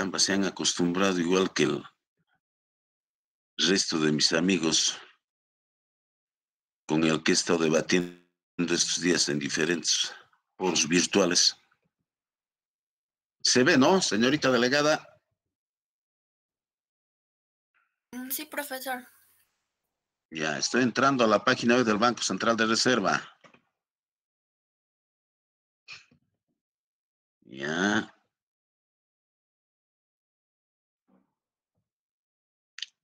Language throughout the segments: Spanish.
caramba, se han acostumbrado igual que el resto de mis amigos con el que he estado debatiendo estos días en diferentes foros virtuales. Se ve, ¿no, señorita delegada? Sí, profesor. Ya, estoy entrando a la página web del Banco Central de Reserva. Ya.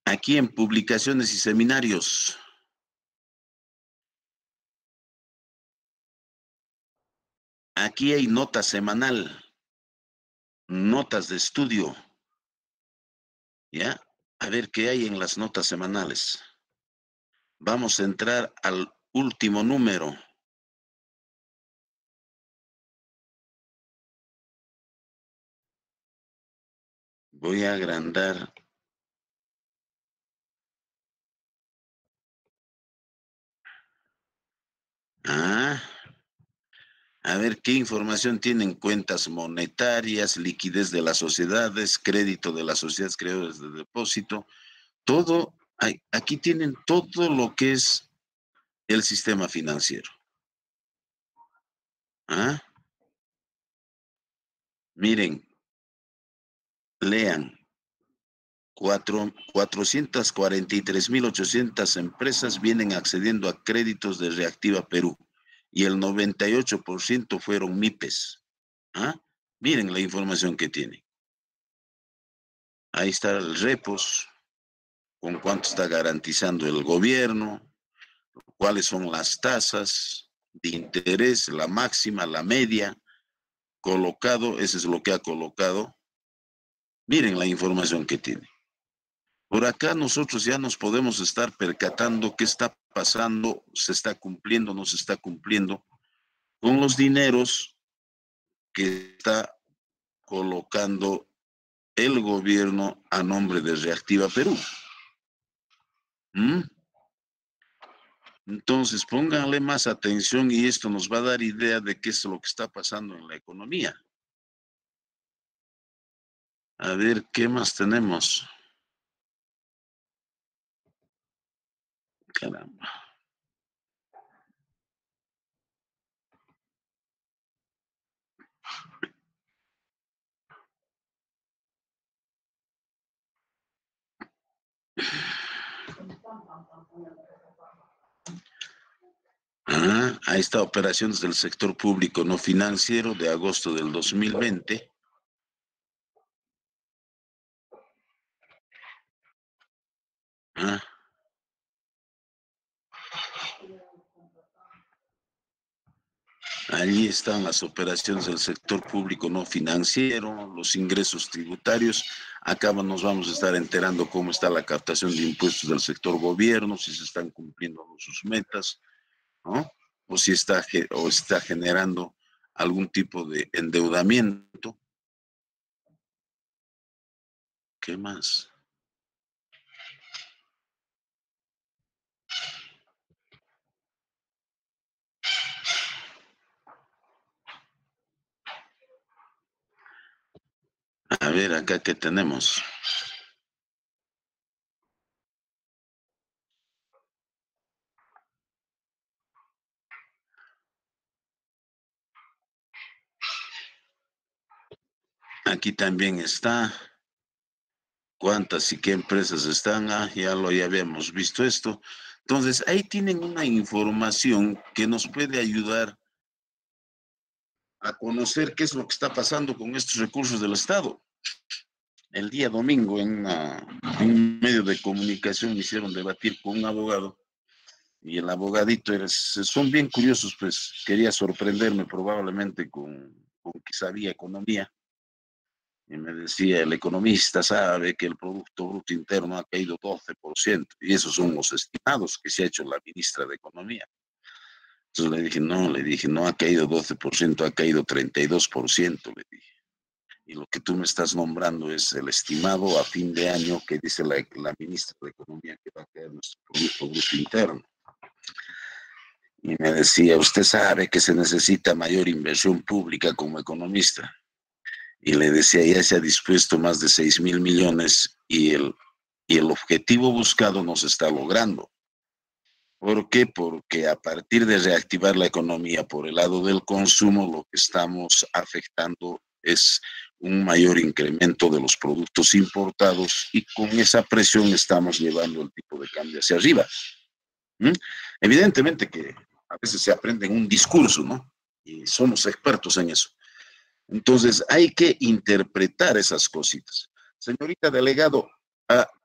Aquí en publicaciones y seminarios. Aquí hay nota semanal, notas de estudio. ¿Ya? A ver qué hay en las notas semanales. Vamos a entrar al último número. Voy a agrandar. A ver qué información tienen: cuentas monetarias, liquidez de las sociedades, crédito de las sociedades creadoras de depósito. Todo, aquí tienen todo lo que es el sistema financiero. Miren, lean. 443.800 empresas vienen accediendo a créditos de Reactiva Perú y el 98% fueron MIPES. Miren la información que tienen. Ahí está el repos, con cuánto está garantizando el gobierno, cuáles son las tasas de interés, la máxima, la media, colocado, eso es lo que ha colocado. Miren la información que tiene. Por acá nosotros ya nos podemos estar percatando qué está pasando, se está cumpliendo, no se está cumpliendo, con los dineros que está colocando el gobierno a nombre de Reactiva Perú. Entonces, pónganle más atención y esto nos va a dar idea de qué es lo que está pasando en la economía. A ver, ¿qué más tenemos? Caramba. Ahí está, operaciones del sector público no financiero de agosto del 2020. Allí están las operaciones del sector público no financiero, los ingresos tributarios. Acá nos vamos a estar enterando cómo está la captación de impuestos del sector gobierno, si se están cumpliendo sus metas, ¿no? O si está generando algún tipo de endeudamiento. ¿Qué más? A ver, acá qué tenemos. Aquí también está. ¿Cuántas y qué empresas están? Ya habíamos visto esto. Entonces, ahí tienen una información que nos puede ayudar a conocer qué es lo que está pasando con estos recursos del Estado. El día domingo en un medio de comunicación me hicieron debatir con un abogado y el abogadito son bien curiosos, pues quería sorprenderme probablemente con que sabía economía. Y me decía, el economista sabe que el Producto Bruto Interno ha caído 12%, y esos son los estimados que se ha hecho la ministra de Economía. Entonces le dije, no ha caído 12%, ha caído 32%, le dije. Y lo que tú me estás nombrando es el estimado a fin de año que dice la ministra de Economía que va a caer nuestro Producto Bruto Interno. Y me decía, usted sabe que se necesita mayor inversión pública como economista. y le decía, ya se ha dispuesto más de 6.000 millones y el objetivo buscado no se está logrando. ¿Por qué? Porque a partir de reactivar la economía por el lado del consumo, lo que estamos afectando es un mayor incremento de los productos importados y con esa presión estamos llevando el tipo de cambio hacia arriba. ¿Mm? Evidentemente que a veces se aprende en un discurso, ¿no? Y somos expertos en eso. Entonces hay que interpretar esas cositas. Señorita delegado,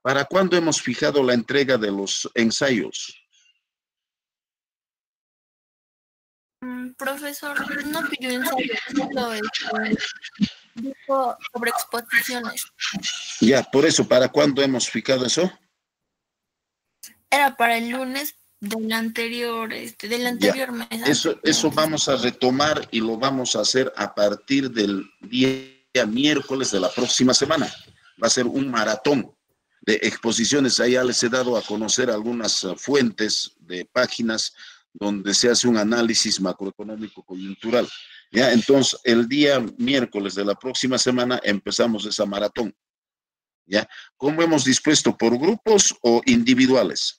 ¿para cuándo hemos fijado la entrega de los ensayos? Profesor, no pidió ensayo, solo dijo sobre exposiciones. Ya, por eso, ¿para cuándo hemos fijado eso? Era para el lunes del anterior mes. Eso vamos a retomar y lo vamos a hacer a partir del día miércoles de la próxima semana. Va a ser un maratón de exposiciones. Ahí ya les he dado a conocer algunas fuentes de páginas donde se hace un análisis macroeconómico coyuntural. ¿Ya? Entonces, el día miércoles de la próxima semana empezamos esa maratón. ¿Ya? ¿Cómo hemos dispuesto? ¿Por grupos o individuales?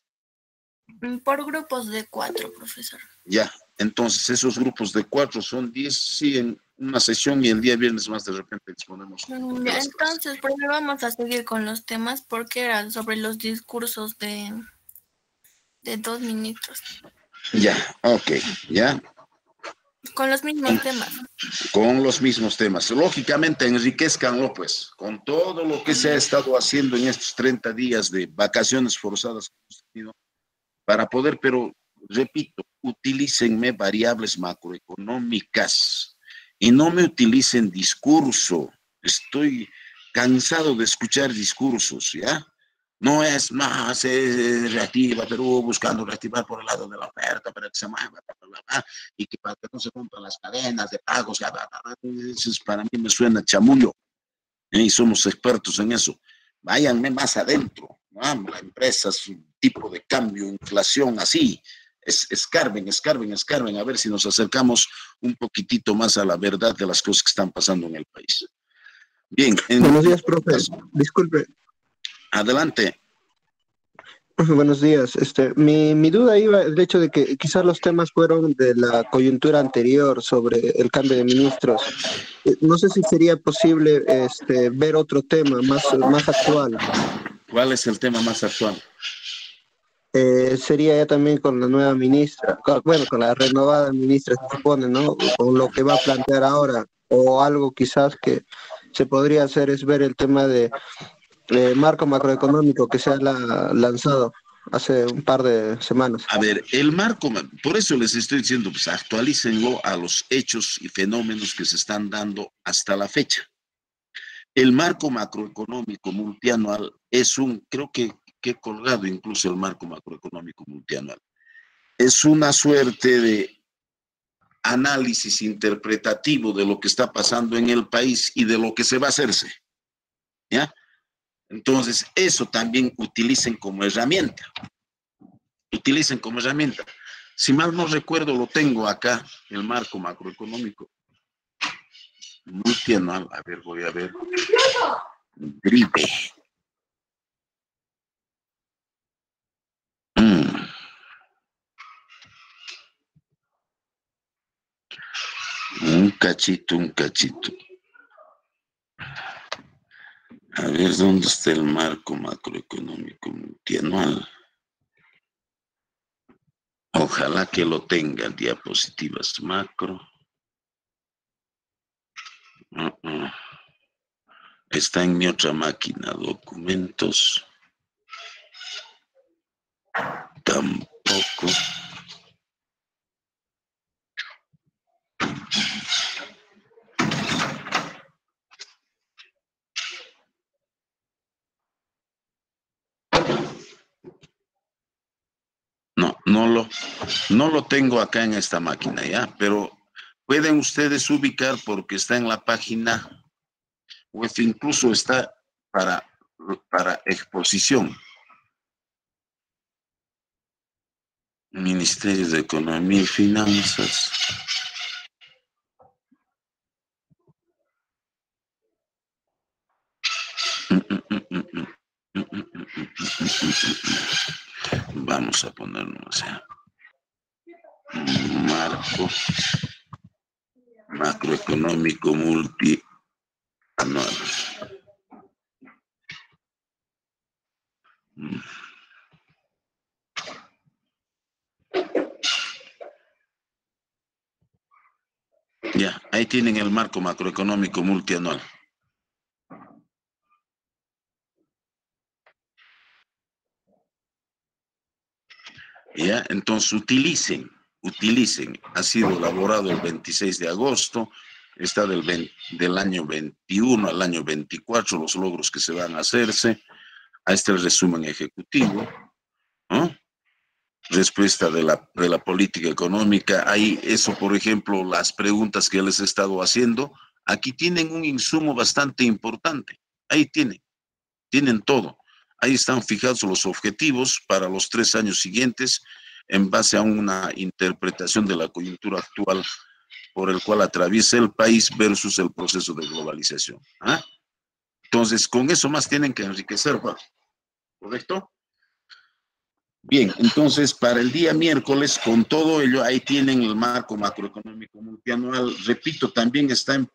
Por grupos de 4, profesor. Ya, entonces esos grupos de 4 son 10, sí, en una sesión y el día viernes más de repente disponemos. Entonces, pues vamos a seguir con los temas porque eran sobre los discursos de 2 ministros. Ya, ok, ya. Con los mismos temas. Con los mismos temas. Lógicamente, enriquezcanlo, pues, con todo lo que se ha estado haciendo en estos 30 días de vacaciones forzadas que hemos tenido, para poder, pero repito, utilícenme variables macroeconómicas y no me utilicen discurso. Estoy cansado de escuchar discursos, ¿ya? No es más, reactiva Perú buscando reactivar por el lado de la oferta para que se mueva, y que para que no se rompan las cadenas de pagos, eso para mí me suena chamullo, y somos expertos en eso. Váyanme más adentro, ¿no? La empresa, su tipo de cambio, inflación, así. Escarben, a ver si nos acercamos un poquitito más a la verdad de las cosas que están pasando en el país. Bien. Buenos días, profe. Disculpe. Adelante. Buenos días. Mi duda iba el hecho de que quizás los temas fueron de la coyuntura anterior sobre el cambio de ministros. No sé si sería posible ver otro tema más actual. ¿Cuál es el tema más actual? Sería ya también con la nueva ministra, con la renovada ministra, se supone, ¿no? Con lo que va a plantear ahora, o algo quizás que se podría hacer es ver el tema de marco macroeconómico que se ha lanzado hace un par de semanas. A ver, el marco, por eso les estoy diciendo, pues actualícenlo a los hechos y fenómenos que se están dando hasta la fecha. El marco macroeconómico multianual es creo que he colgado incluso el marco macroeconómico multianual. Es una suerte de análisis interpretativo de lo que está pasando en el país y de lo que se va a hacerse. ¿Ya? Entonces, eso también utilicen como herramienta. Utilicen como herramienta. Si mal no recuerdo, lo tengo acá, el marco macroeconómico multianual. A ver, voy a ver. Gripe. Un cachito. A ver, ¿dónde está el marco macroeconómico multianual? Ojalá que lo tenga, diapositivas macro. Está en mi otra máquina, documentos. Tampoco. No lo tengo acá en esta máquina, ¿ya? Pero pueden ustedes ubicar porque está en la página web, incluso está para exposición. Ministerio de Economía y Finanzas. Vamos a ponernos marco macroeconómico multianual. Ya, ahí tienen el marco macroeconómico multianual. Ya, entonces utilicen. Ha sido elaborado el 26 de agosto, está del año 21 al año 24, los logros que se van a hacerse. Ahí está el resumen ejecutivo, ¿no? Respuesta de la política económica. Ahí eso, por ejemplo, las preguntas que les he estado haciendo, aquí tienen un insumo bastante importante. Ahí tienen todo. Ahí están fijados los objetivos para los 3 años siguientes en base a una interpretación de la coyuntura actual por el cual atraviesa el país versus el proceso de globalización. ¿Ah? Entonces, con eso más tienen que enriquecer, ¿correcto? Bien, entonces para el día miércoles, con todo ello, ahí tienen el marco macroeconómico multianual. Repito, también está en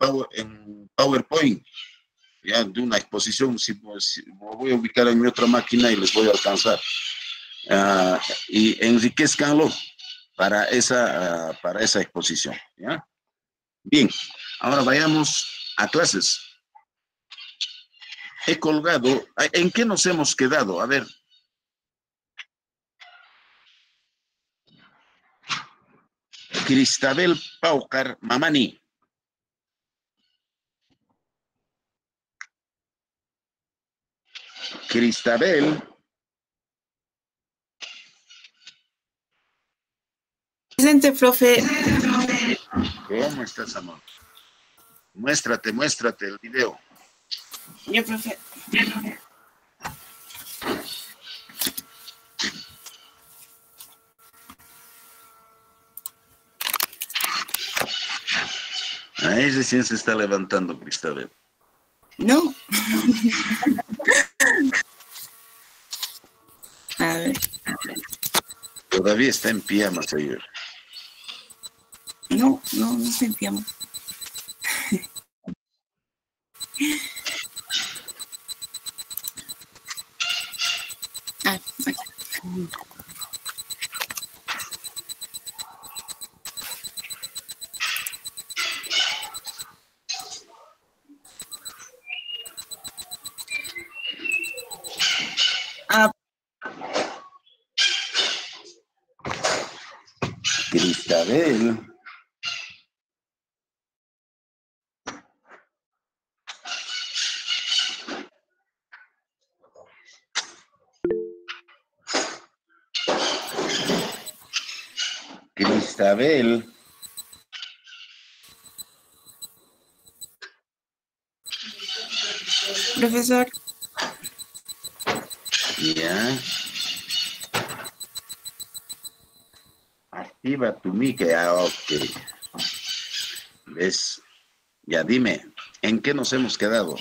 PowerPoint, ya de una exposición. Si me voy a ubicar en mi otra máquina y les voy a alcanzar. Y enriquezcanlo para esa exposición, ¿ya? Bien, ahora vayamos a clases. He colgado, ¿en qué nos hemos quedado? A ver. Cristabel Paucar Mamani. Cristabel. Presente, profe. ¿Cómo estás, amor? Muéstrate el video. Ya, profe. Ahí recién se está levantando, Cristabel. No. A ver. Todavía está en pijama, señor. No se enfiamos. Aquí. Cristabel. Cristabel. Profesor. Ya. Activa tu mic. Ok. ¿Ves? Ya dime, ¿en qué nos hemos quedado?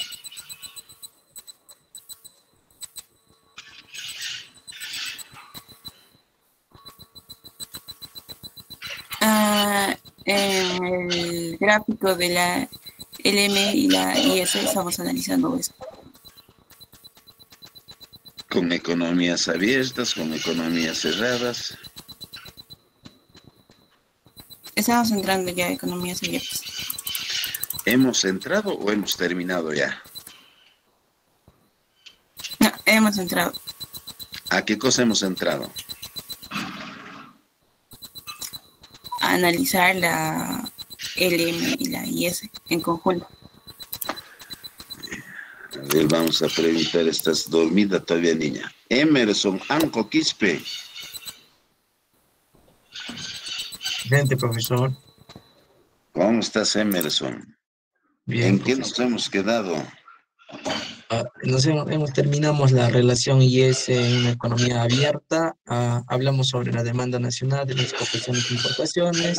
En el gráfico de la LM y la IS estamos analizando eso. Con economías abiertas, con economías cerradas. Estamos entrando ya a economías abiertas. ¿Hemos entrado o hemos terminado ya? No, hemos entrado. ¿A qué cosa hemos entrado? A analizar la LM y la IS en conjunto. A ver, vamos a preguntar, ¿estás dormida todavía, niña? Emerson Anco Quispe. Presente, profesor. ¿Cómo estás, Emerson? Bien, ¿En qué profesor. nos hemos quedado? Terminamos la relación IS en una economía abierta. Hablamos sobre la demanda nacional de las exportaciones e importaciones.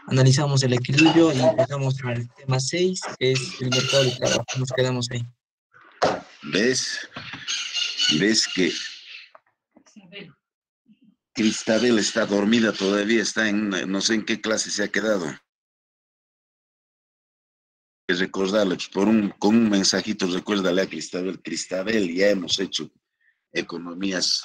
Analizamos el equilibrio y pasamos al tema 6, es el mercado de trabajo. Nos quedamos ahí. ¿Ves? ¿Ves que Cristabel está dormida todavía? Está en, no sé en qué clase se ha quedado. Recordarle, pues, con un mensajito, recuérdale a Cristabel. Cristabel, ya hemos hecho economías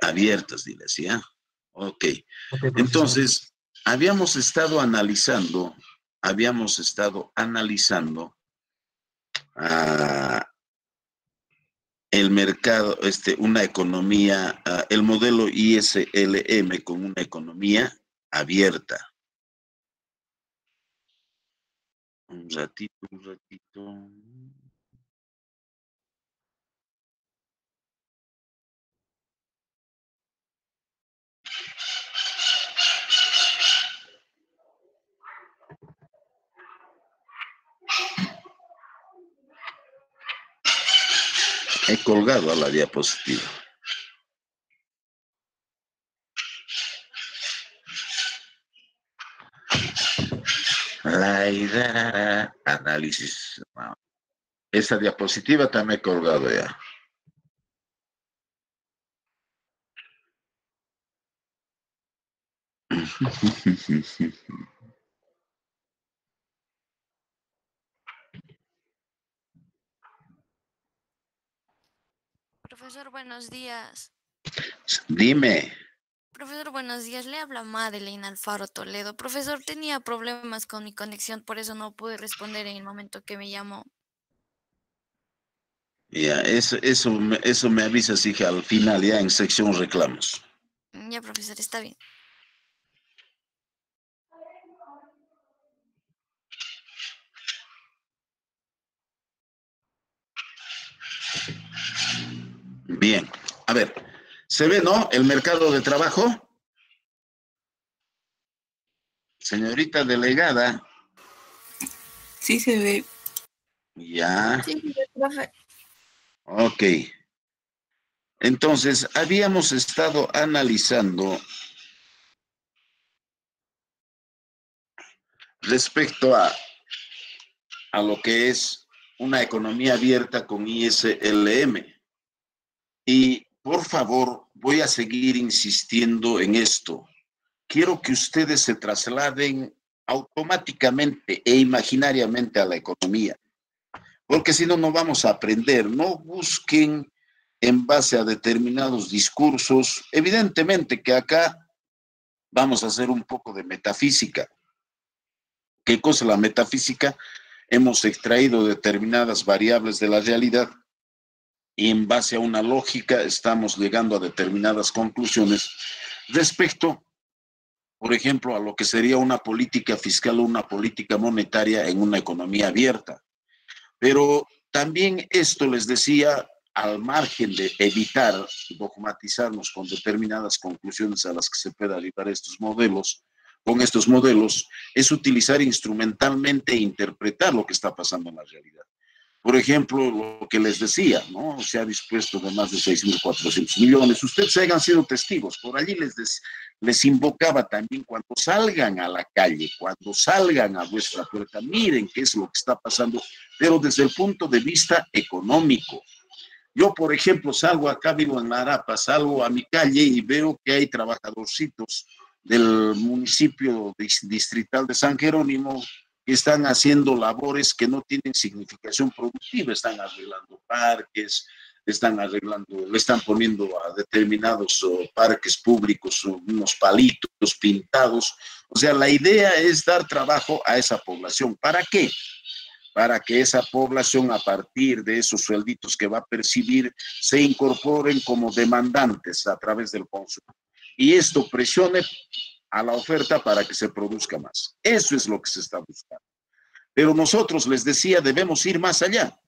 abiertas, diles, ¿ya? Ok. Ok, profesor. Entonces, habíamos estado analizando el mercado, una economía, el modelo ISLM con una economía abierta. Un ratito. He colgado a la diapositiva. Análisis. Esa diapositiva también he colgado ya. Profesor, buenos días. Dime. Profesor, buenos días. Le habla Madeleine Alfaro Toledo. Profesor, tenía problemas con mi conexión, por eso no pude responder en el momento que me llamó. Ya, eso me avisas, hija, al final, ya en sección reclamos. Ya, profesor, está bien. Bien, a ver, ¿se ve, no? El mercado de trabajo. Señorita delegada. Sí se ve. Ya. Sí, profe. Ok. Entonces, habíamos estado analizando respecto a lo que es una economía abierta con ISLM. Y, por favor, voy a seguir insistiendo en esto. Quiero que ustedes se trasladen automáticamente e imaginariamente a la economía, porque si no, no vamos a aprender. No busquen en base a determinados discursos. Evidentemente que acá vamos a hacer un poco de metafísica. ¿Qué cosa es la metafísica? Hemos extraído determinadas variables de la realidad y en base a una lógica estamos llegando a determinadas conclusiones respecto, por ejemplo, a lo que sería una política fiscal o una política monetaria en una economía abierta. Pero también esto les decía, al margen de evitar dogmatizarnos con determinadas conclusiones a las que se puede arribar con estos modelos, es utilizar instrumentalmente e interpretar lo que está pasando en la realidad. Por ejemplo, lo que les decía, ¿no? Se ha dispuesto de más de 6.400 millones. Ustedes hayan sido testigos. Por allí les invocaba también cuando salgan a la calle, cuando salgan a vuestra puerta, miren qué es lo que está pasando, pero desde el punto de vista económico. Yo, por ejemplo, salgo acá, vivo en Larapa, salgo a mi calle y veo que hay trabajadorcitos del municipio distrital de San Jerónimo que están haciendo labores que no tienen significación productiva, están arreglando parques, le están poniendo a determinados parques públicos unos palitos pintados. O sea, la idea es dar trabajo a esa población. ¿Para qué? Para que esa población, a partir de esos suelditos que va a percibir, se incorporen como demandantes a través del consumo. Y esto presione a la oferta para que se produzca más. Eso es lo que se está buscando. Pero nosotros, les decía, debemos ir más allá,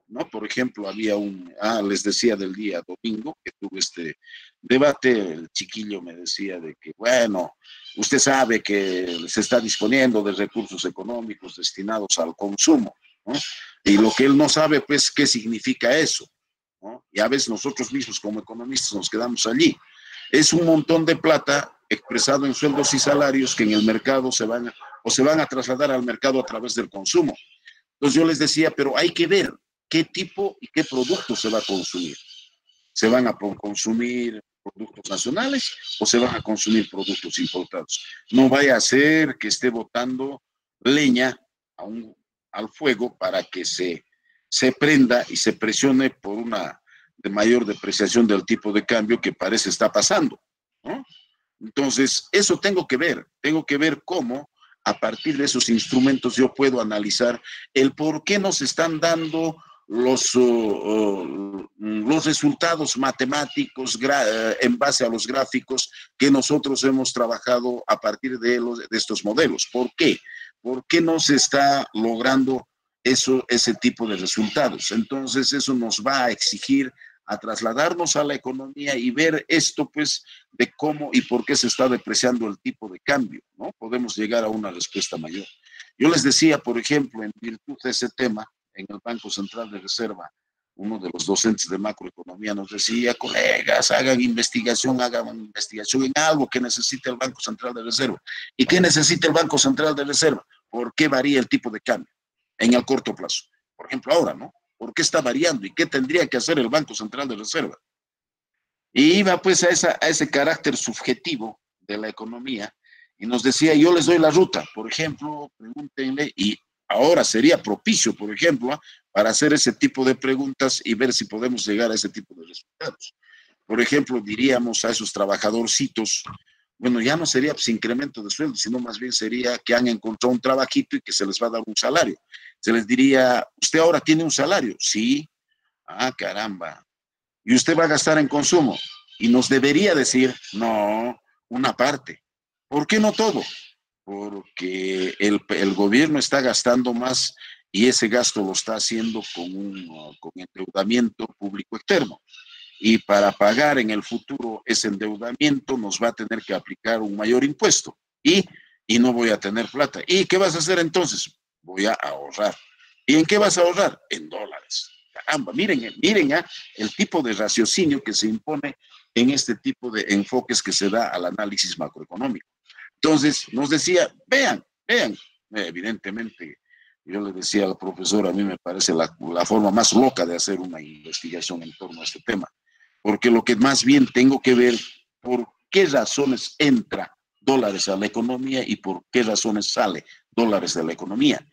¿no? Por ejemplo, había les decía del día domingo que tuve este debate, el chiquillo me decía de que, bueno, usted sabe que se está disponiendo de recursos económicos destinados al consumo, ¿no? Y lo que él no sabe, pues, qué significa eso, ¿no? Y a veces nosotros mismos como economistas nos quedamos allí. Es un montón de plata expresado en sueldos y salarios que en el mercado se van a trasladar al mercado a través del consumo. Entonces yo les decía, pero hay que ver qué tipo y qué producto se va a consumir. ¿Se van a consumir productos nacionales o se van a consumir productos importados? No vaya a ser que esté botando leña al fuego para que se prenda y se presione por una de mayor depreciación del tipo de cambio que parece está pasando, ¿no? Entonces, eso tengo que ver cómo a partir de esos instrumentos yo puedo analizar el por qué nos están dando los resultados matemáticos en base a los gráficos que nosotros hemos trabajado a partir de estos modelos. ¿Por qué? ¿Por qué no se está logrando ese tipo de resultados? Entonces, eso nos va a exigir a trasladarnos a la economía y ver esto, pues, de cómo y por qué se está depreciando el tipo de cambio, ¿no? Podemos llegar a una respuesta mayor. Yo les decía, por ejemplo, en virtud de ese tema, en el Banco Central de Reserva, uno de los docentes de macroeconomía nos decía, colegas, hagan investigación en algo que necesite el Banco Central de Reserva. ¿Y qué necesita el Banco Central de Reserva? ¿Por qué varía el tipo de cambio en el corto plazo? Por ejemplo, ahora, ¿no? ¿Por qué está variando? ¿Y qué tendría que hacer el Banco Central de Reserva? Y iba pues a ese carácter subjetivo de la economía y nos decía, yo les doy la ruta, por ejemplo, pregúntenle, y ahora sería propicio, por ejemplo, para hacer ese tipo de preguntas y ver si podemos llegar a ese tipo de resultados. Por ejemplo, diríamos a esos trabajadorcitos, bueno, ya no sería pues incremento de sueldo, sino más bien sería que han encontrado un trabajito y que se les va a dar un salario. Se les diría, ¿usted ahora tiene un salario? Sí. Ah, caramba. ¿Y usted va a gastar en consumo? Y nos debería decir, no, una parte. ¿Por qué no todo? Porque el gobierno está gastando más y ese gasto lo está haciendo con endeudamiento público externo. Y para pagar en el futuro ese endeudamiento nos va a tener que aplicar un mayor impuesto y no voy a tener plata. ¿Y qué vas a hacer entonces? Voy a ahorrar. ¿Y en qué vas a ahorrar? En dólares. Caramba, miren el tipo de raciocinio que se impone en este tipo de enfoques que se da al análisis macroeconómico. Entonces, nos decía, vean, evidentemente, yo le decía al profesor, a mí me parece la forma más loca de hacer una investigación en torno a este tema, porque lo que más bien tengo que ver, por qué razones entra dólares a la economía y por qué razones sale dólares de la economía.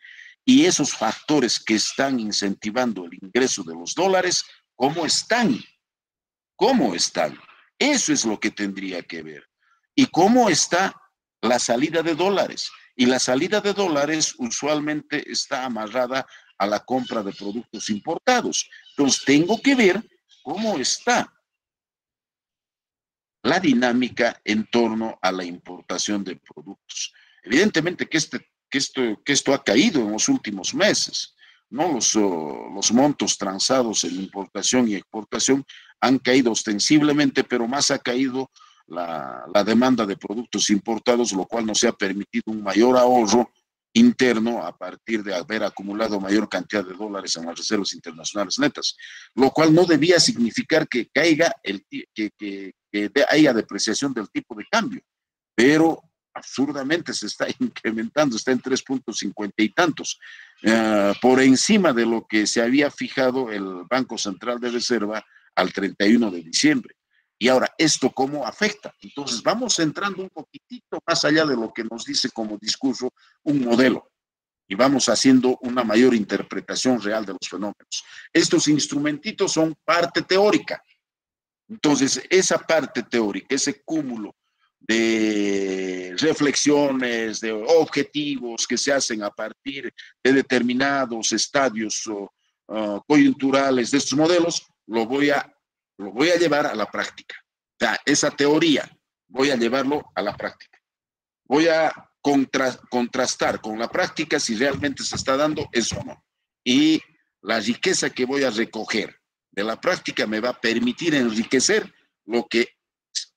Y esos factores que están incentivando el ingreso de los dólares, ¿cómo están? ¿Cómo están? Eso es lo que tendría que ver. ¿Y cómo está la salida de dólares? Y la salida de dólares usualmente está amarrada a la compra de productos importados. Entonces, tengo que ver cómo está la dinámica en torno a la importación de productos. Evidentemente que esto ha caído en los últimos meses, ¿no? Los montos transados en importación y exportación han caído ostensiblemente, pero más ha caído la demanda de productos importados, lo cual nos ha permitido un mayor ahorro interno a partir de haber acumulado mayor cantidad de dólares en las reservas internacionales netas, lo cual no debía significar que caiga, que haya depreciación del tipo de cambio, pero absurdamente se está incrementando, está en 3.50 y tantos, por encima de lo que se había fijado el Banco Central de Reserva al 31 de diciembre. Y ahora, ¿esto cómo afecta? Entonces, vamos entrando un poquitito más allá de lo que nos dice como discurso un modelo y vamos haciendo una mayor interpretación real de los fenómenos. Estos instrumentitos son parte teórica. Entonces, esa parte teórica, ese cúmulo de reflexiones, de objetivos que se hacen a partir de determinados estadios coyunturales de estos modelos, lo voy a llevar a la práctica. O sea, esa teoría voy a llevarlo a la práctica. Voy a contrastar con la práctica si realmente se está dando eso o no. Y la riqueza que voy a recoger de la práctica me va a permitir enriquecer lo que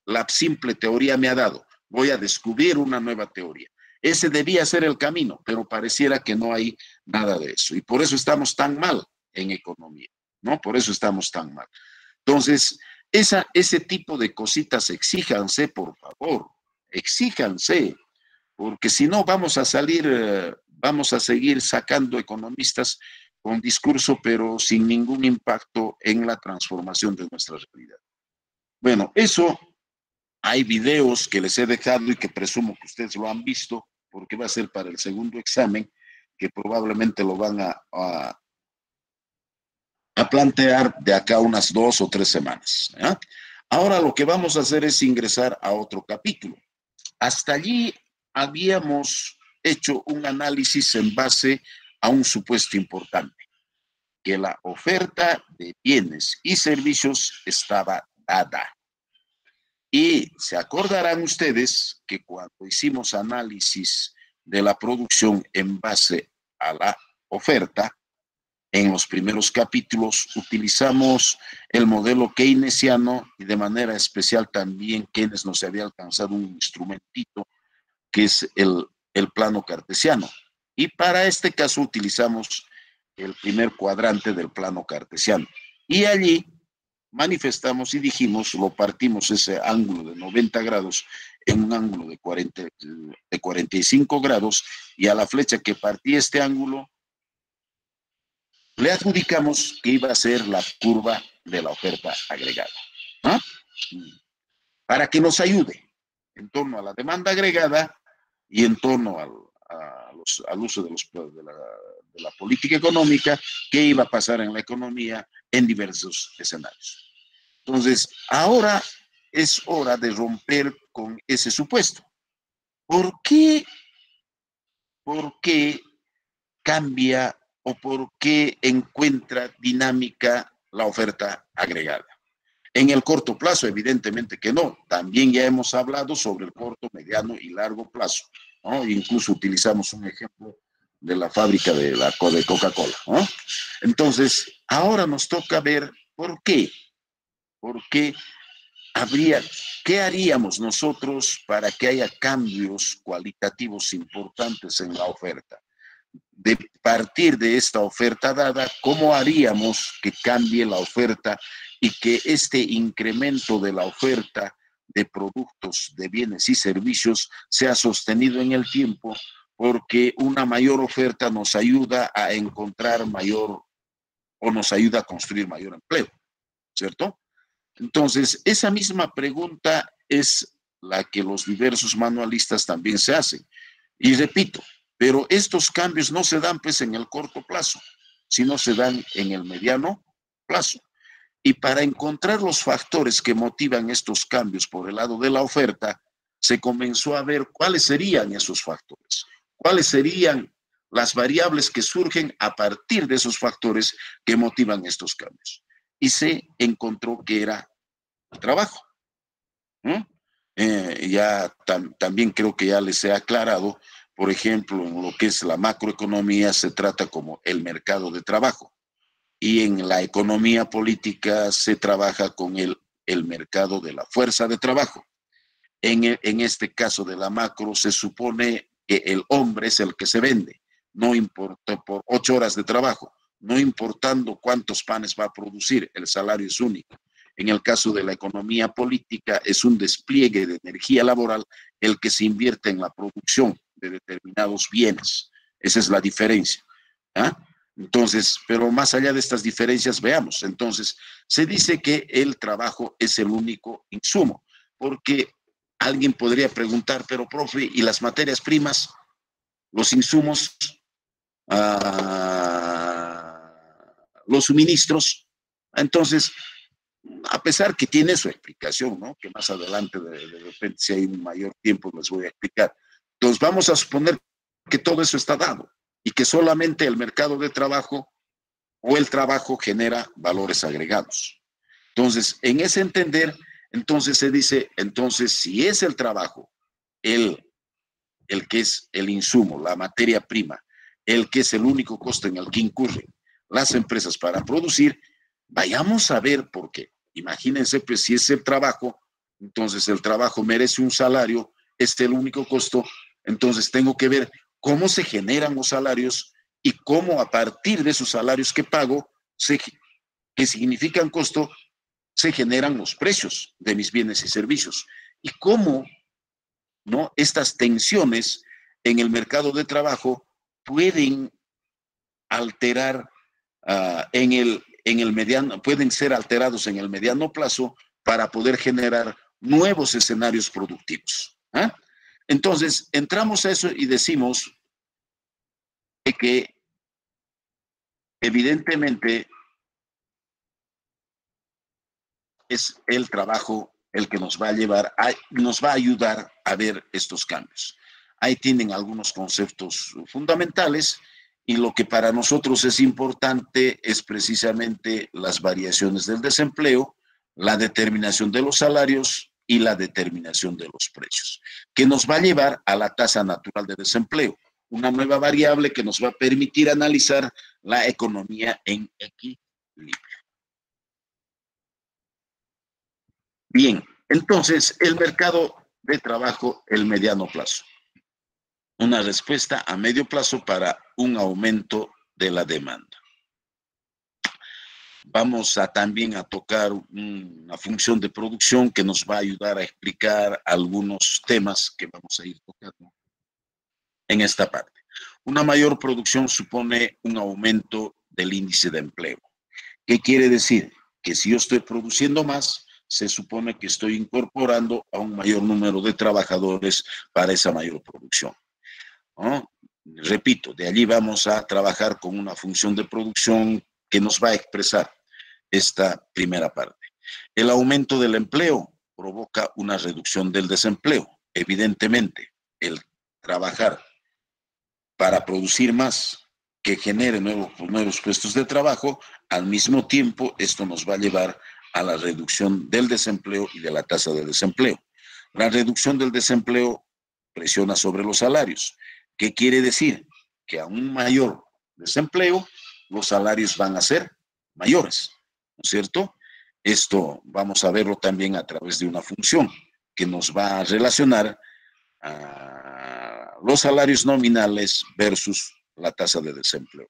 la simple teoría me ha dado. Voy a descubrir una nueva teoría. Ese debía ser el camino, pero pareciera que no hay nada de eso. Y por eso estamos tan mal en economía, ¿no? Por eso estamos tan mal. Entonces, ese tipo de cositas exíjanse, por favor, exíjanse, porque si no vamos a salir vamos a seguir sacando economistas con discurso, pero sin ningún impacto en la transformación de nuestra realidad. Bueno, eso hay videos que les he dejado y que presumo que ustedes lo han visto, porque va a ser para el segundo examen, que probablemente lo van a plantear de acá unas 2 o 3 semanas. ¿Ya? Ahora lo que vamos a hacer es ingresar a otro capítulo. Hasta allí habíamos hecho un análisis en base a un supuesto importante, que la oferta de bienes y servicios estaba dada. Y se acordarán ustedes que cuando hicimos análisis de la producción en base a la oferta, en los primeros capítulos utilizamos el modelo keynesiano y de manera especial también Keynes nos había alcanzado un instrumentito que es el plano cartesiano. Y para este caso utilizamos el primer cuadrante del plano cartesiano. Y allí manifestamos y dijimos, lo partimos ese ángulo de 90 grados en un ángulo de 45 grados y a la flecha que partía este ángulo le adjudicamos que iba a ser la curva de la oferta agregada, ¿no? Para que nos ayude en torno a la demanda agregada y en torno al uso de la política económica, qué iba a pasar en la economía en diversos escenarios. Entonces, ahora es hora de romper con ese supuesto. ¿Por qué cambia o por qué encuentra dinámica la oferta agregada? En el corto plazo, evidentemente que no. También ya hemos hablado sobre el corto, mediano y largo plazo, ¿no? Incluso utilizamos un ejemplo de la fábrica de Coca-Cola, ¿no? Entonces, ahora nos toca ver por qué. ¿Por qué qué haríamos nosotros para que haya cambios cualitativos importantes en la oferta? De partir de esta oferta dada, ¿cómo haríamos que cambie la oferta y que este incremento de la oferta de productos, de bienes y servicios sea sostenido en el tiempo? Porque una mayor oferta nos ayuda a encontrar mayor o nos ayuda a construir mayor empleo, ¿cierto? Entonces, esa misma pregunta es la que los diversos manualistas también se hacen. Y repito, pero estos cambios no se dan pues en el corto plazo, sino se dan en el mediano plazo. Y para encontrar los factores que motivan estos cambios por el lado de la oferta, se comenzó a ver cuáles serían esos factores, cuáles serían las variables que surgen a partir de esos factores que motivan estos cambios. Y se encontró que era el trabajo. También creo que ya les he aclarado, por ejemplo, en lo que es la macroeconomía se trata como el mercado de trabajo y en la economía política se trabaja con el mercado de la fuerza de trabajo. En este caso de la macro se supone que el hombre es el que se vende, no importa por 8 horas de trabajo, no importando cuántos panes va a producir, el salario es único. En el caso de la economía política es un despliegue de energía laboral el que se invierte en la producción de determinados bienes. Esa es la diferencia. ¿Ah? Entonces, pero más allá de estas diferencias, veamos. Entonces, se dice que el trabajo es el único insumo, porque alguien podría preguntar, pero profe, ¿y las materias primas, los insumos, los suministros? Entonces, a pesar que tiene su explicación, ¿no? Que más adelante, de repente, si hay un mayor tiempo, les voy a explicar. Entonces, vamos a suponer que todo eso está dado y que solamente el mercado de trabajo o el trabajo genera valores agregados. Entonces, en ese entender, entonces se dice, entonces, si es el trabajo, el que es el insumo, la materia prima, el que es el único costo en el que incurren las empresas para producir, vayamos a ver por qué. Imagínense, pues, si es el trabajo, entonces el trabajo merece un salario, este es el único costo, entonces tengo que ver cómo se generan los salarios y cómo a partir de esos salarios que pago, que significan costo, se generan los precios de mis bienes y servicios. Y cómo, ¿no?, estas tensiones en el mercado de trabajo pueden alterar en el mediano, pueden ser alterados en el mediano plazo para poder generar nuevos escenarios productivos. Entonces, entramos a eso y decimos que evidentemente es el trabajo el que nos va a llevar, nos va a ayudar a ver estos cambios. Ahí tienen algunos conceptos fundamentales y lo que para nosotros es importante es precisamente las variaciones del desempleo, la determinación de los salarios y la determinación de los precios, que nos va a llevar a la tasa natural de desempleo, una nueva variable que nos va a permitir analizar la economía en equilibrio. Bien, entonces, el mercado de trabajo, el mediano plazo. Una respuesta a medio plazo para un aumento de la demanda. Vamos también a tocar una función de producción que nos va a ayudar a explicar algunos temas que vamos a ir tocando en esta parte. Una mayor producción supone un aumento del índice de empleo. ¿Qué quiere decir? Que si yo estoy produciendo más, se supone que estoy incorporando a un mayor número de trabajadores para esa mayor producción, ¿no? Repito, de allí vamos a trabajar con una función de producción que nos va a expresar esta primera parte. El aumento del empleo provoca una reducción del desempleo. Evidentemente, el trabajar para producir más que genere nuevos puestos de trabajo, al mismo tiempo esto nos va a llevar a la reducción del desempleo y de la tasa de desempleo. La reducción del desempleo presiona sobre los salarios. ¿Qué quiere decir? Que a un mayor desempleo, los salarios van a ser mayores, ¿no es cierto? Esto vamos a verlo también a través de una función que nos va a relacionar a los salarios nominales versus la tasa de desempleo.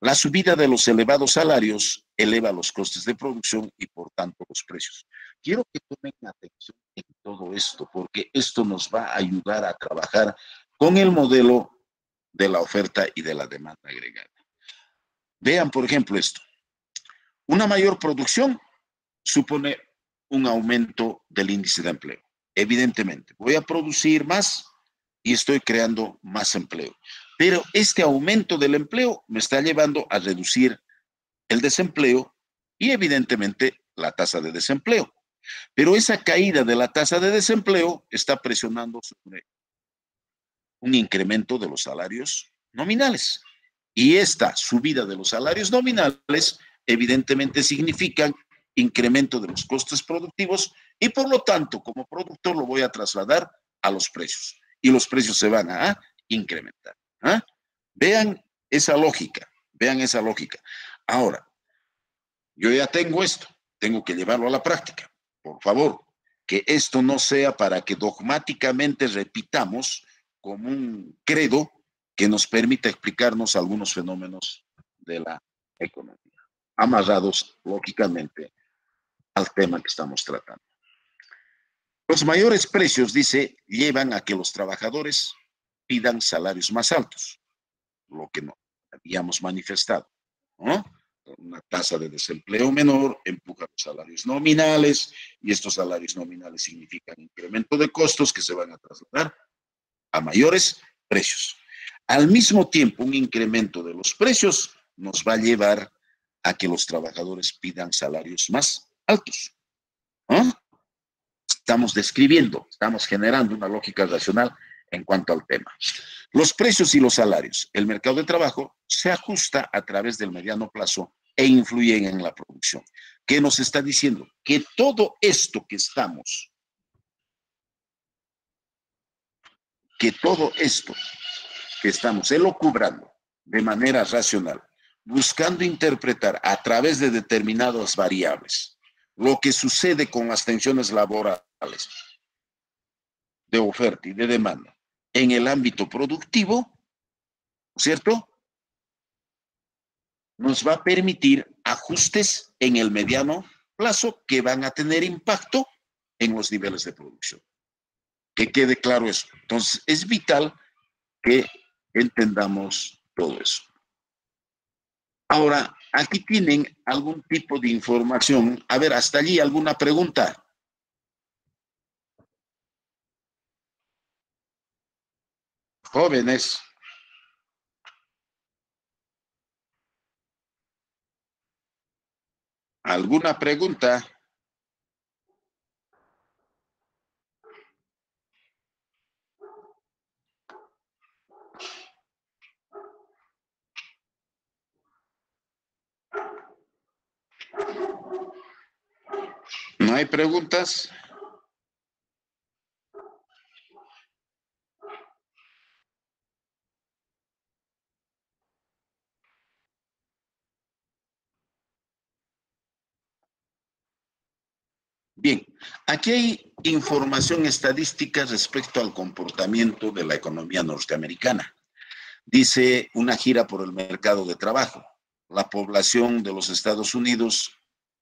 La subida de los elevados salarios eleva los costes de producción y por tanto los precios. Quiero que tomen atención en todo esto porque esto nos va a ayudar a trabajar con el modelo de la oferta y de la demanda agregada. Vean, por ejemplo, esto. Una mayor producción supone un aumento del índice de empleo. Evidentemente, voy a producir más y estoy creando más empleo. Pero este aumento del empleo me está llevando a reducir el desempleo y evidentemente la tasa de desempleo. Pero esa caída de la tasa de desempleo está presionando sobre un incremento de los salarios nominales. Y esta subida de los salarios nominales evidentemente significan incremento de los costes productivos y por lo tanto como productor lo voy a trasladar a los precios y los precios se van a incrementar. Vean esa lógica, vean esa lógica. Ahora, yo ya tengo esto, tengo que llevarlo a la práctica. Por favor, que esto no sea para que dogmáticamente repitamos como un credo que nos permita explicarnos algunos fenómenos de la economía, amarrados lógicamente al tema que estamos tratando. Los mayores precios, dice, llevan a que los trabajadores pidan salarios más altos, lo que no habíamos manifestado, ¿no? Una tasa de desempleo menor empuja los salarios nominales y estos salarios nominales significan incremento de costos que se van a trasladar a mayores precios. Al mismo tiempo, un incremento de los precios nos va a llevar a que los trabajadores pidan salarios más altos, ¿no? Estamos describiendo, estamos generando una lógica racional en cuanto al tema. Los precios y los salarios, el mercado de trabajo se ajusta a través del mediano plazo e influyen en la producción. ¿Qué nos está diciendo? Que todo esto que estamos elucubrando de manera racional, buscando interpretar a través de determinadas variables lo que sucede con las tensiones laborales de oferta y de demanda en el ámbito productivo, ¿cierto? Nos va a permitir ajustes en el mediano plazo que van a tener impacto en los niveles de producción. Que quede claro eso. Entonces, es vital que entendamos todo eso. Ahora, aquí tienen algún tipo de información. A ver, hasta allí, ¿alguna pregunta? Jóvenes. ¿Alguna pregunta? ¿No hay preguntas? Bien, aquí hay información estadística respecto al comportamiento de la economía norteamericana. Dice una gira por el mercado de trabajo. La población de los Estados Unidos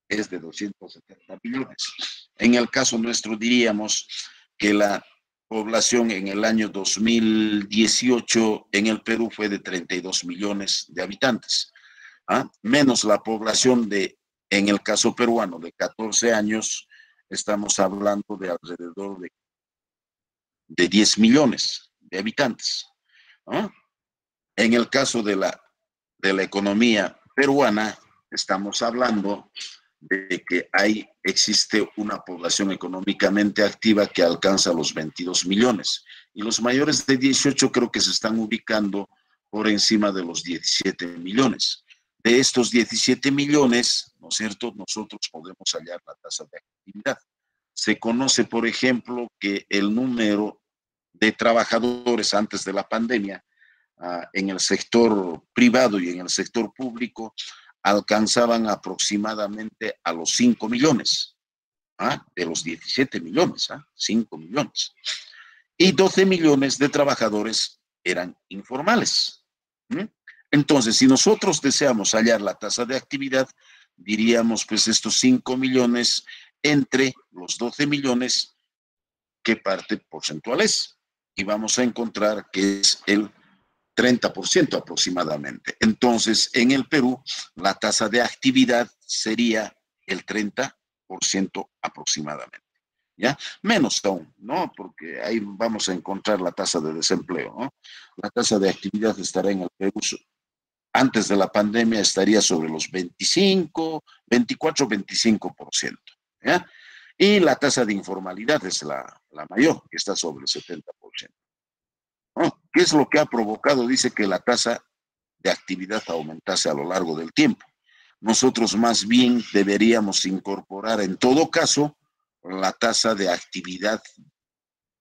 es de 270 millones. En el caso nuestro diríamos que la población en el año 2018 en el Perú fue de 32 millones de habitantes, menos la población en el caso peruano, de 14 años, estamos hablando de alrededor de 10 millones de habitantes. En el caso de la economía peruana, estamos hablando de que existe una población económicamente activa que alcanza los 22 millones. Y los mayores de 18 creo que se están ubicando por encima de los 17 millones. De estos 17 millones, ¿no es cierto?, nosotros podemos hallar la tasa de actividad. Se conoce, por ejemplo, que el número de trabajadores antes de la pandemia en el sector privado y en el sector público alcanzaban aproximadamente a los 5 millones, de los 17 millones, 5 millones. Y 12 millones de trabajadores eran informales. Entonces, si nosotros deseamos hallar la tasa de actividad, diríamos pues estos 5 millones entre los 12 millones, ¿qué parte porcentual es? Y vamos a encontrar que es el 30% aproximadamente. Entonces, en el Perú, la tasa de actividad sería el 30% aproximadamente. ¿Ya? Menos aún, ¿no? Porque ahí vamos a encontrar la tasa de desempleo, ¿no? La tasa de actividad estará en el Perú, antes de la pandemia estaría sobre los 24-25%, ¿ya? Y la tasa de informalidad es la mayor, que está sobre el 70%. ¿Qué es lo que ha provocado? Dice que la tasa de actividad aumentase a lo largo del tiempo. Nosotros más bien deberíamos incorporar en todo caso la tasa de actividad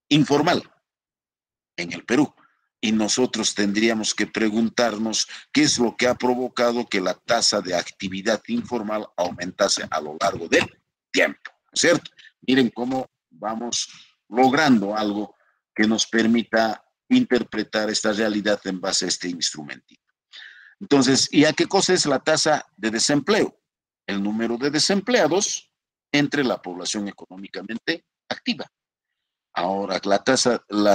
informal en el Perú. Y nosotros tendríamos que preguntarnos qué es lo que ha provocado que la tasa de actividad informal aumentase a lo largo del tiempo, ¿cierto? Miren cómo vamos logrando algo que nos permita interpretar esta realidad en base a este instrumentito. Entonces, ¿y a qué cosa es la tasa de desempleo? El número de desempleados entre la población económicamente activa. Ahora, la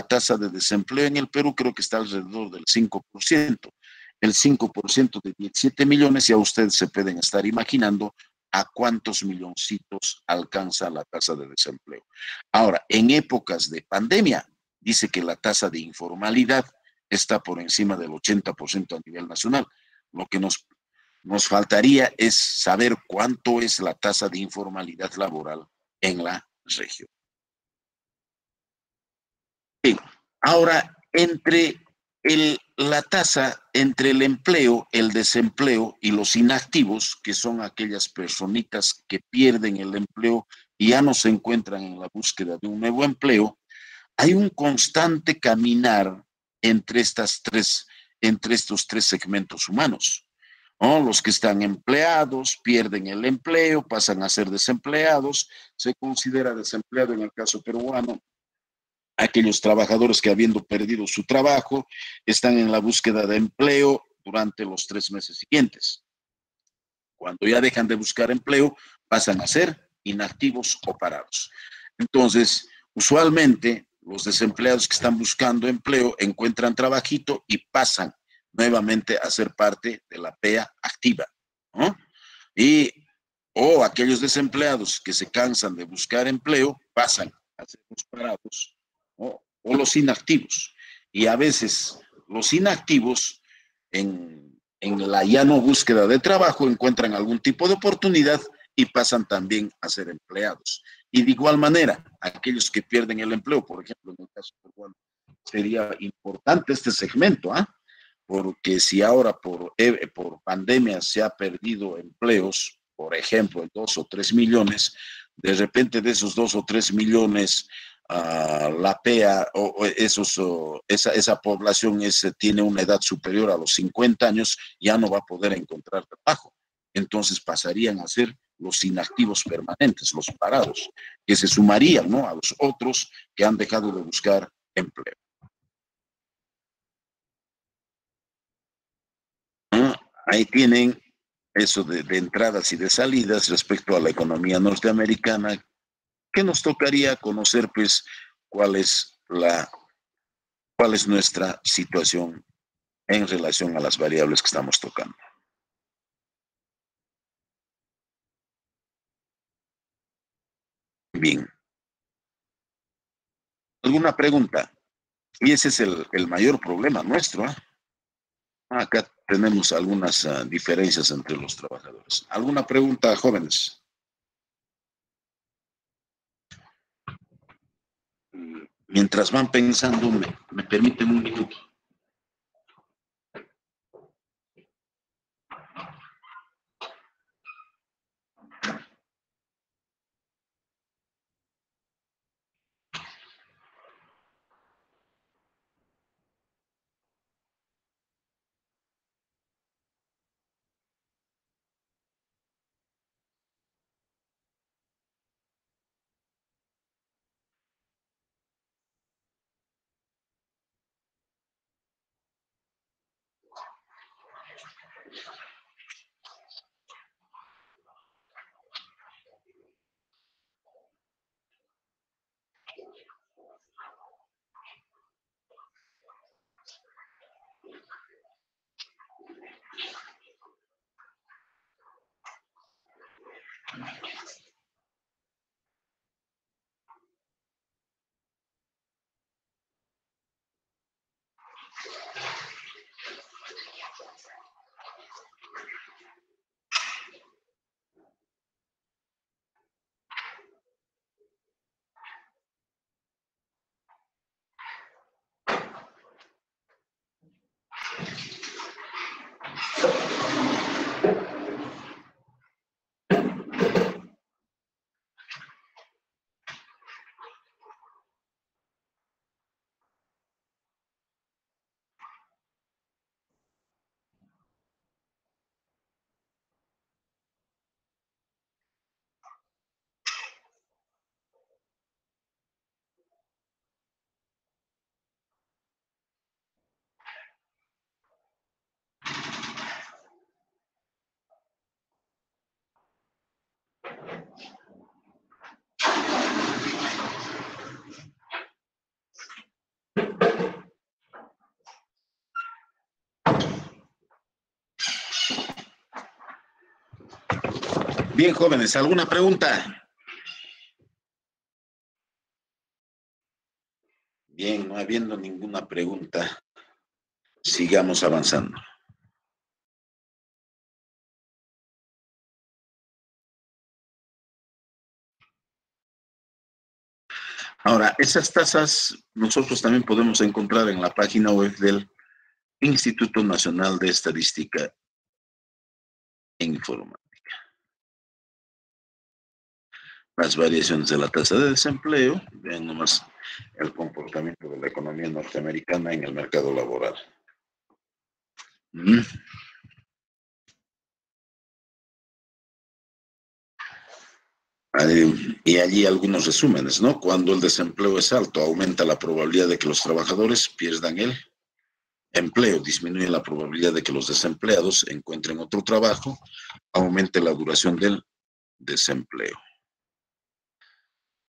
tasa de desempleo en el Perú creo que está alrededor del 5%. El 5% de 17 millones, ya ustedes se pueden estar imaginando a cuántos milloncitos alcanza la tasa de desempleo. Ahora, en épocas de pandemia, dice que la tasa de informalidad está por encima del 80% a nivel nacional. Lo que nos faltaría es saber cuánto es la tasa de informalidad laboral en la región. Bien, ahora, la tasa entre el empleo, el desempleo y los inactivos, que son aquellas personitas que pierden el empleo y ya no se encuentran en la búsqueda de un nuevo empleo, hay un constante caminar entre estos tres segmentos humanos, ¿no? Los que están empleados pierden el empleo, pasan a ser desempleados, se considera desempleado en el caso peruano aquellos trabajadores que, habiendo perdido su trabajo, están en la búsqueda de empleo durante los 3 meses siguientes. Cuando ya dejan de buscar empleo, pasan a ser inactivos o parados. Entonces, usualmente, los desempleados que están buscando empleo encuentran trabajito y pasan nuevamente a ser parte de la PEA activa, ¿no? O aquellos desempleados que se cansan de buscar empleo pasan a ser los parados, ¿no? O los inactivos. Y a veces los inactivos en la ya no búsqueda de trabajo encuentran algún tipo de oportunidad y pasan también a ser empleados. Y de igual manera, aquellos que pierden el empleo, por ejemplo, en el caso peruano, sería importante este segmento, ¿ah? Porque si ahora por pandemia se ha perdido empleos, por ejemplo, 2 o 3 millones, de repente de esos 2 o 3 millones, la PEA esa población tiene una edad superior a los 50 años, ya no va a poder encontrar trabajo. Entonces pasarían a ser los inactivos permanentes, los parados, que se sumarían, ¿no?, a los otros que han dejado de buscar empleo. Ahí tienen eso de entradas y de salidas respecto a la economía norteamericana, que nos tocaría conocer, pues, cuál es nuestra situación en relación a las variables que estamos tocando. Bien. ¿Alguna pregunta? Y ese es el mayor problema nuestro, ¿eh? Acá tenemos algunas diferencias entre los trabajadores. ¿Alguna pregunta, jóvenes? Mientras van pensando, me permiten un minuto. Bien, jóvenes, ¿alguna pregunta? Bien, no habiendo ninguna pregunta, sigamos avanzando. Ahora, esas tasas nosotros también podemos encontrar en la página web del Instituto Nacional de Estadística e Informática. Las variaciones de la tasa de desempleo, vean nomás el comportamiento de la economía norteamericana en el mercado laboral. Y allí algunos resúmenes, ¿no? Cuando el desempleo es alto, aumenta la probabilidad de que los trabajadores pierdan el empleo, disminuye la probabilidad de que los desempleados encuentren otro trabajo, aumente la duración del desempleo.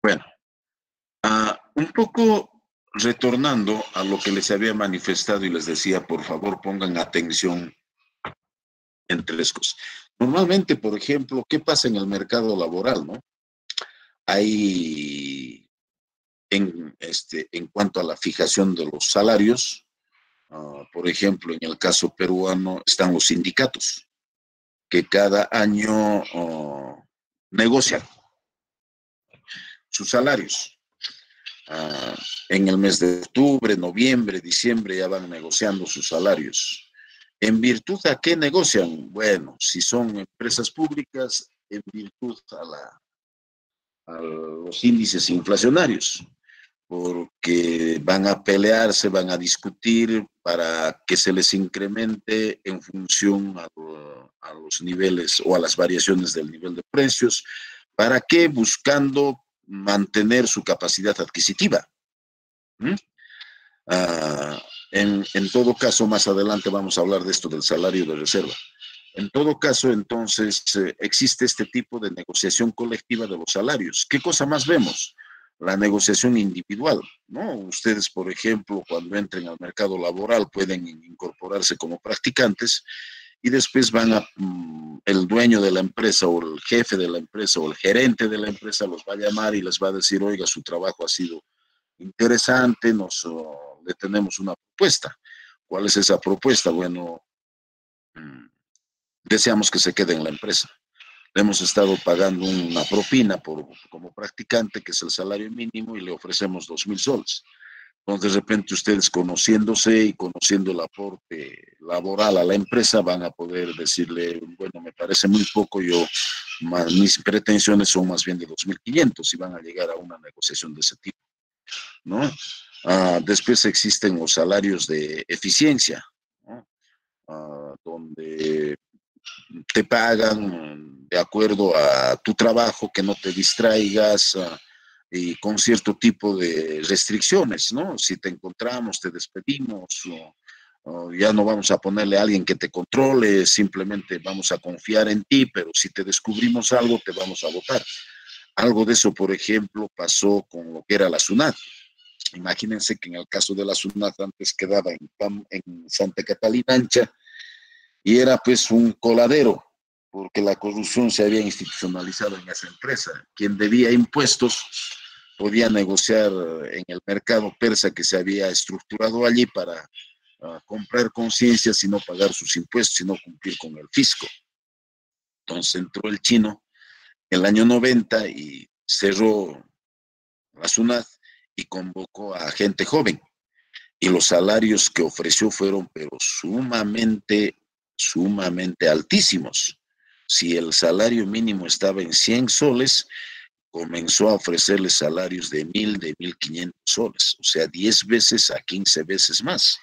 Bueno, un poco retornando a lo que les había manifestado y les decía, por favor, pongan atención en tres cosas. Normalmente, por ejemplo, ¿qué pasa en el mercado laboral, no? Hay, en cuanto a la fijación de los salarios, por ejemplo, en el caso peruano están los sindicatos, que cada año negocian sus salarios. En el mes de octubre, noviembre, diciembre ya van negociando sus salarios. ¿En virtud a qué negocian? Bueno, si son empresas públicas, en virtud a los índices inflacionarios, porque van a pelearse, van a discutir para que se les incremente en función a los niveles o a las variaciones del nivel de precios. ¿Para qué? Buscando mantener su capacidad adquisitiva. En todo caso, más adelante vamos a hablar de esto del salario de reserva. En todo caso, entonces, existe este tipo de negociación colectiva de los salarios. ¿Qué cosa más vemos? La negociación individual, ¿no? Ustedes, por ejemplo, cuando entren al mercado laboral pueden incorporarse como practicantes y después el dueño de la empresa o el jefe de la empresa o el gerente de la empresa los va a llamar y les va a decir, oiga, su trabajo ha sido interesante, le tenemos una propuesta. ¿Cuál es esa propuesta? Bueno, deseamos que se quede en la empresa. Le hemos estado pagando una propina como practicante, que es el salario mínimo, y le ofrecemos 2,000 soles. Entonces, de repente, ustedes conociéndose y conociendo el aporte laboral a la empresa, van a poder decirle, bueno, me parece muy poco, mis pretensiones son más bien de 2,500 y van a llegar a una negociación de ese tipo, ¿no? Después existen los salarios de eficiencia, ¿no? Donde te pagan de acuerdo a tu trabajo, que no te distraigas, y con cierto tipo de restricciones, ¿no? Si te encontramos, te despedimos, ya no vamos a ponerle a alguien que te controle, simplemente vamos a confiar en ti, pero si te descubrimos algo, te vamos a votar. Algo de eso, por ejemplo, pasó con lo que era la SUNAT. Imagínense que en el caso de la SUNAT antes quedaba en Santa Catalina Ancha, y era pues un coladero, porque la corrupción se había institucionalizado en esa empresa. Quien debía impuestos podía negociar en el mercado persa que se había estructurado allí para comprar conciencias y no pagar sus impuestos y no cumplir con el fisco. Entonces entró el chino en el año 90 y cerró la SUNAT y convocó a gente joven. Y los salarios que ofreció fueron pero sumamente altísimos. Si el salario mínimo estaba en 100 soles, comenzó a ofrecerles salarios de 1,000, de 1,500 soles, o sea, 10 veces a 15 veces más.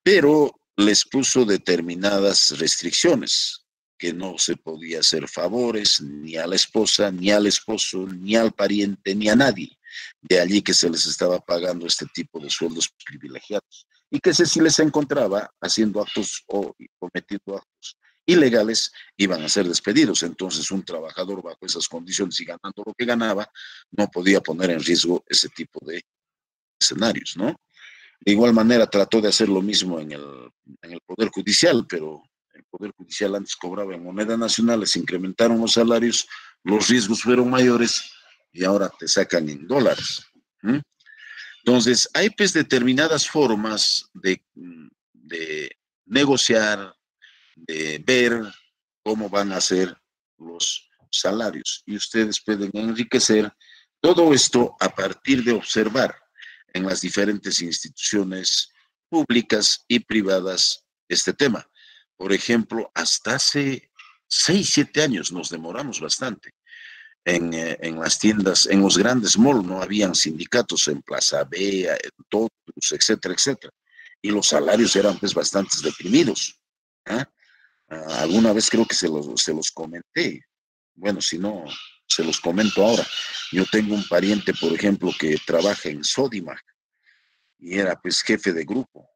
Pero les puso determinadas restricciones, que no se podía hacer favores ni a la esposa, ni al esposo, ni al pariente, ni a nadie. De allí que se les estaba pagando este tipo de sueldos privilegiados. Y que si les encontraba haciendo actos o cometiendo actos ilegales, iban a ser despedidos. Entonces, un trabajador bajo esas condiciones y ganando lo que ganaba, no podía poner en riesgo ese tipo de escenarios, ¿no? De igual manera, trató de hacer lo mismo en el Poder Judicial, pero el Poder Judicial antes cobraba en moneda nacional, les incrementaron los salarios, los riesgos fueron mayores y ahora te sacan en dólares. Entonces, hay pues determinadas formas de negociar, de ver cómo van a ser los salarios. Y ustedes pueden enriquecer todo esto a partir de observar en las diferentes instituciones públicas y privadas este tema. Por ejemplo, hasta hace 6, 7 años nos demoramos bastante. En las tiendas, en los grandes malls, no habían sindicatos, en Plaza Vea, en Totus, etcétera, etcétera. Y los salarios eran pues bastante deprimidos. Alguna vez creo que se los comenté. Bueno, si no, se los comento ahora. Yo tengo un pariente, por ejemplo, que trabaja en Sodimac y era pues jefe de grupo.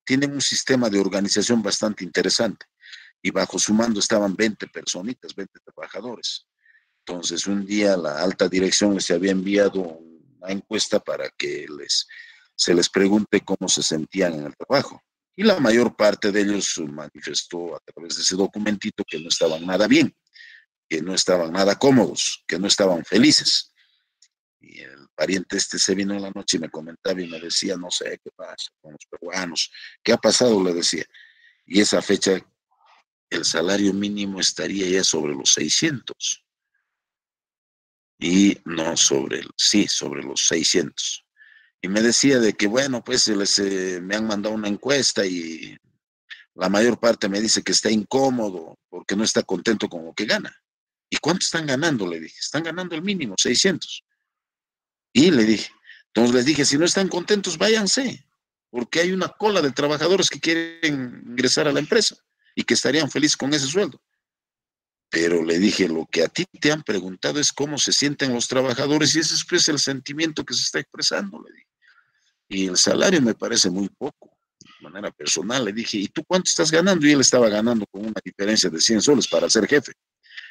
Tienen un sistema de organización bastante interesante y bajo su mando estaban 20 personitas, 20 trabajadores. Entonces, un día la alta dirección les había enviado una encuesta para que se les pregunte cómo se sentían en el trabajo. Y la mayor parte de ellos manifestó a través de ese documentito que no estaban nada bien, que no estaban nada cómodos, que no estaban felices. Y el pariente se vino en la noche y me comentaba y me decía, no sé qué pasa con los peruanos, ¿qué ha pasado? Le decía. Y esa fecha, el salario mínimo estaría ya sobre los 600. Y no sobre los 600. Y me decía de que, bueno, pues me han mandado una encuesta y la mayor parte me dice que está incómodo porque no está contento con lo que gana. ¿Y cuánto están ganando? Le dije, están ganando el mínimo, 600. Y le dije, entonces les dije, si no están contentos, váyanse, porque hay una cola de trabajadores que quieren ingresar a la empresa y que estarían felices con ese sueldo. Pero le dije, lo que a ti te han preguntado es cómo se sienten los trabajadores y ese es pues el sentimiento que se está expresando, le dije. Y el salario me parece muy poco, de manera personal. Le dije, ¿y tú cuánto estás ganando? Y él estaba ganando con una diferencia de 100 soles para ser jefe.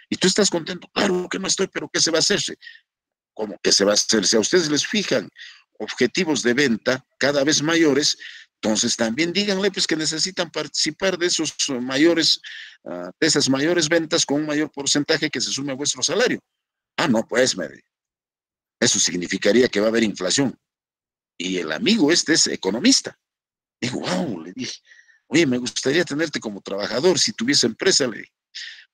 ¿Y tú estás contento? Claro que no estoy, pero ¿qué se va a hacer? ¿Cómo que se va a hacer? Si a ustedes les fijan objetivos de venta cada vez mayores, entonces también díganle pues que necesitan participar de esos mayores, de esas mayores ventas con un mayor porcentaje que se sume a vuestro salario. Ah, no, pues, eso significaría que va a haber inflación. Y el amigo es economista. Digo, wow, le dije, oye, me gustaría tenerte como trabajador si tuviese empresa, le dije.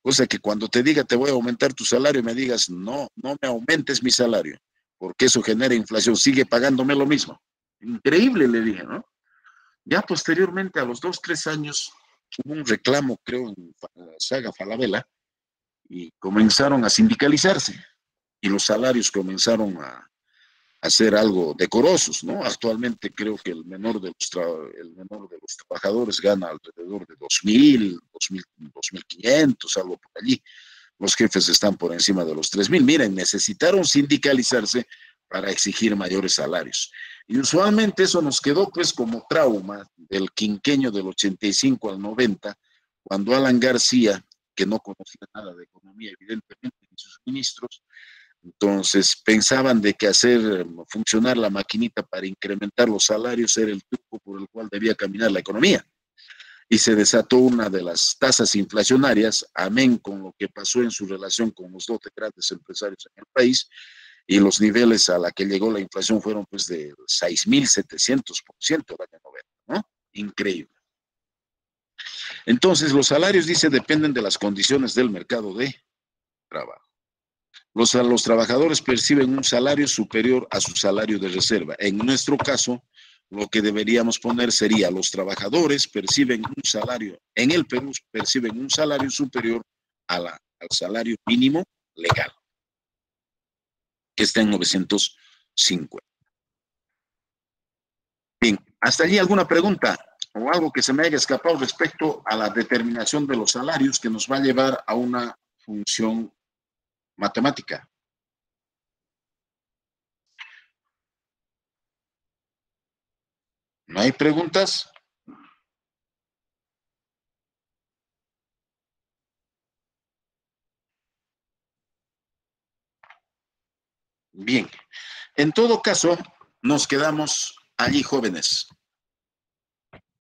Cosa que cuando te diga te voy a aumentar tu salario, me digas, no, no me aumentes mi salario, porque eso genera inflación, sigue pagándome lo mismo. Increíble, le dije, ¿no? Ya posteriormente, a los 2, 3 años, hubo un reclamo, creo, en la saga Falabella, y comenzaron a sindicalizarse, y los salarios comenzaron a ser algo decorosos, ¿no? Actualmente creo que el menor de los trabajadores gana alrededor de 2.000, 2.500, algo por allí. Los jefes están por encima de los 3.000. Miren, necesitaron sindicalizarse para exigir mayores salarios. Y usualmente eso nos quedó pues como trauma del quinquenio del 85 al 90, cuando Alan García, que no conocía nada de economía, evidentemente, ni sus ministros, entonces pensaban de que hacer funcionar la maquinita para incrementar los salarios era el truco por el cual debía caminar la economía. Y se desató una de las tasas inflacionarias, amén con lo que pasó en su relación con los 12 grandes empresarios en el país, y los niveles a la que llegó la inflación fueron pues de 6.700% el año 90, ¿no? Increíble. Entonces los salarios, dice, dependen de las condiciones del mercado de trabajo. Los trabajadores perciben un salario superior a su salario de reserva. En nuestro caso, lo que deberíamos poner sería: los trabajadores perciben un salario, en el Perú perciben un salario superior al salario mínimo legal, que está en 950. Bien, ¿hasta allí alguna pregunta o algo que se me haya escapado respecto a la determinación de los salarios que nos va a llevar a una función matemática? ¿No hay preguntas? Bien, en todo caso, nos quedamos allí, jóvenes.